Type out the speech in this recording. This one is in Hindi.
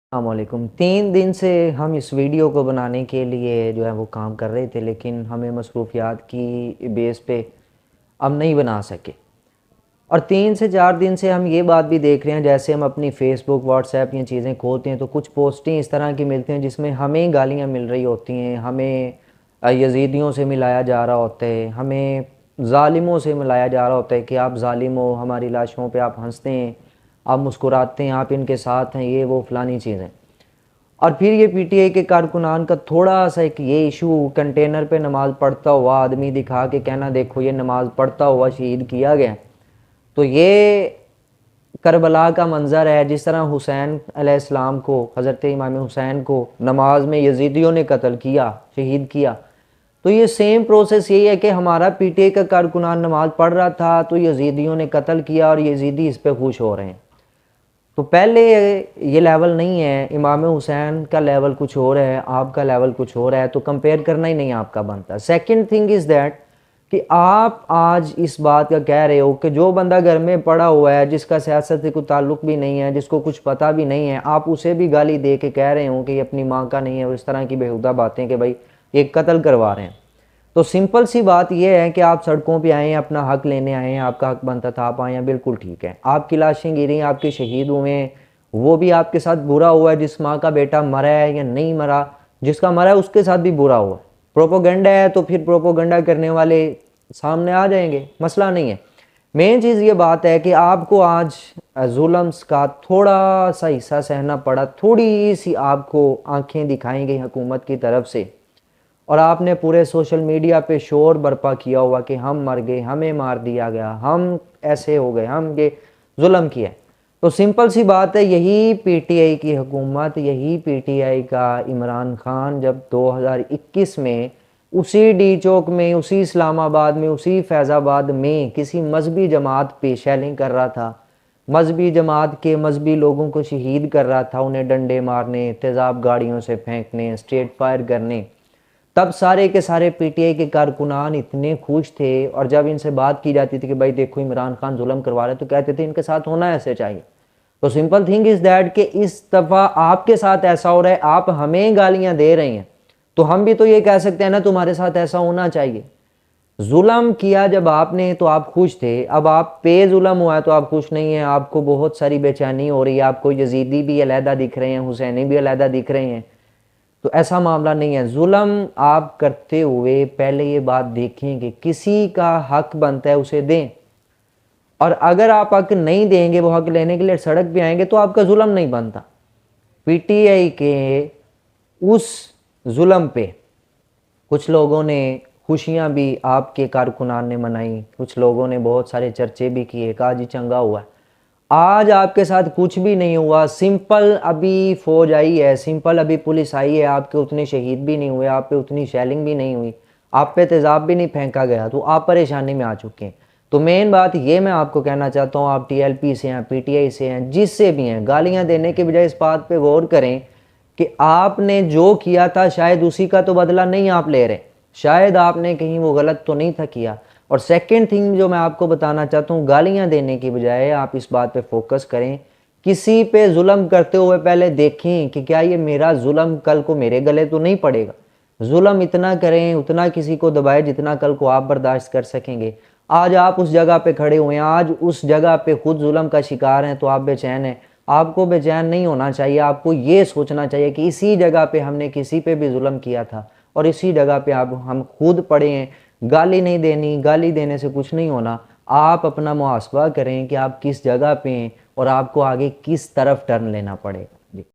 अस्सलामुअलैकुम। 3 दिन से हम इस वीडियो को बनाने के लिए जो है वो काम कर रहे थे, लेकिन हमें मसरूफियात की बेस पे अब नहीं बना सके। और 3 से 4 दिन से हम ये बात भी देख रहे हैं, जैसे हम अपनी फेसबुक व्हाट्सएप ये चीज़ें खोलते हैं तो कुछ पोस्टें इस तरह की मिलती हैं जिसमें हमें गालियाँ मिल रही होती हैं, हमें यजीदियों से मिलाया जा रहा होता है, हमें ज़ालिमों से मिलाया जा रहा होता है कि आप ज़ालिम हो, हमारी लाशों पे आप हंसते हैं, आप मुस्कुराते हैं, आप इनके साथ हैं, ये वो फ़लानी चीज़ें। और फिर ये पीटीआई के कारकुनान का थोड़ा सा एक ये इशू, कंटेनर पे नमाज़ पढ़ता हुआ आदमी दिखा के कहना देखो ये नमाज़ पढ़ता हुआ शहीद किया गया। तो ये करबला का मंज़र है, जिस तरह हुसैन अलैहिस्सलाम को, हज़रत इमाम हुसैन को नमाज में यजीदियों ने कत्ल किया, शहीद किया। तो ये सेम प्रोसेस यही है कि हमारा पीटीआई का कारकुनान नमाज पढ़ रहा था तो यजीदियों ने कत्ल किया और यजीदी इस पे खुश हो रहे हैं। तो पहले ये लेवल नहीं है, इमाम हुसैन का लेवल कुछ और है, आपका लेवल कुछ और है, तो कंपेयर करना ही नहीं आपका बनता। सेकंड थिंग इज़ दैट कि आप आज इस बात का कह रहे हो कि जो बंदा घर में पड़ा हुआ है, जिसका सियासत से कोई ताल्लुक भी नहीं है, जिसको कुछ पता भी नहीं है, आप उसे भी गाली दे के कह रहे हो कि ये अपनी माँ का नहीं है, और इस तरह की बेहुदा बातें कि भाई ये कत्ल करवा रहे हैं। तो सिंपल सी बात यह है कि आप सड़कों पे आए हैं, अपना हक लेने आए हैं, आपका हक बनता था, आप आए हैं, बिल्कुल ठीक है। आपकी लाशें गिरी, आपके शहीद हुए हैं, वो भी आपके साथ बुरा हुआ है। जिस माँ का बेटा मरा है या नहीं मरा, जिसका मरा है उसके साथ भी बुरा हुआ है। प्रोपोगंडा है तो फिर प्रोपोगंडा करने वाले सामने आ जाएंगे, मसला नहीं है। मेन चीज़ ये बात है कि आपको आज जुल्म्स का थोड़ा सा हिस्सा सहना पड़ा, थोड़ी सी आपको आंखें दिखाई गई हुकूमत की तरफ से, और आपने पूरे सोशल मीडिया पे शोर बर्पा किया हुआ कि हम मर गए, हमें मार दिया गया, हम ऐसे हो गए, हम ये जुल्म किया। तो सिंपल सी बात है, यही पीटीआई की हुकूमत, यही पीटीआई का इमरान खान जब 2021 में उसी डी चौक में, उसी इस्लामाबाद में, उसी फैज़ाबाद में किसी मजहबी जमात पे शेलिंग कर रहा था, मजहबी जमात के मजहबी लोगों को शहीद कर रहा था, उन्हें डंडे मारने, तेज़ाब गाड़ियों से फेंकने, स्ट्रेट फायर करने, तब सारे के सारे पीटीआई के कारकुनान इतने खुश थे। और जब इनसे बात की जाती थी कि भाई देखो इमरान खान जुल्म करवा रहे, तो कहते थे इनके साथ होना ऐसे चाहिए। तो सिंपल थिंग इज दैट कि इस दफ़ा आपके साथ ऐसा हो रहा है, आप हमें गालियां दे रहे हैं, तो हम भी तो ये कह सकते हैं ना तुम्हारे साथ ऐसा होना चाहिए। जुल्म किया जब आपने तो आप खुश थे, अब आप पे जुल्म हुआ है तो आप खुश नहीं हैं, आपको बहुत सारी बेचैनी हो रही है, आपको यजीदी भी अलहदा दिख रहे हैं, हुसैनी भी अलहदा दिख रहे हैं। तो ऐसा मामला नहीं है। जुल्म आप करते हुए पहले ये बात देखें कि किसी का हक बनता है उसे दें, और अगर आप हक नहीं देंगे, वो हक लेने के लिए सड़क पे आएंगे, तो आपका जुल्म नहीं बनता। पीटीआई के उस जुल्म पे कुछ लोगों ने खुशियां भी आपके कारकुनान ने मनाई, कुछ लोगों ने बहुत सारे चर्चे भी किए, कहा जी चंगा हुआ। आज आपके साथ कुछ भी नहीं हुआ, सिंपल अभी फौज आई है, सिंपल अभी पुलिस आई है, आपके उतने शहीद भी नहीं हुए, आप पे उतनी शेलिंग भी नहीं हुई, आप पे तेजाब भी नहीं फेंका गया, तो आप परेशानी में आ चुके हैं। तो मेन बात ये मैं आपको कहना चाहता हूँ, आप टीएलपी से हैं, पीटीआई से हैं, जिससे भी हैं, गालियाँ देने के बजाय इस बात पे गौर करें कि आपने जो किया था शायद उसी का तो बदला नहीं आप ले रहे, शायद आपने कहीं वो गलत तो नहीं था किया। और सेकंड थिंग जो मैं आपको बताना चाहता हूँ, गालियाँ देने की बजाय आप इस बात पे फोकस करें, किसी पे जुल्म करते हुए पहले देखें कि क्या ये मेरा जुल्म कल को मेरे गले तो नहीं पड़ेगा। जुल्म इतना करें, उतना किसी को दबाए जितना कल को आप बर्दाश्त कर सकेंगे। आज आप उस जगह पे खड़े हुए हैं, आज उस जगह पे खुद जुल्म का शिकार हैं, तो आप बेचैन हैं। आपको बेचैन नहीं होना चाहिए, आपको ये सोचना चाहिए कि इसी जगह पे हमने किसी पे भी जुल्म किया था और इसी जगह पे अब हम खुद पड़े हैं। गाली नहीं देनी, गाली देने से कुछ नहीं होना। आप अपना मुहासबा करें कि आप किस जगह पे हैं और आपको आगे किस तरफ टर्न लेना पड़ेगा।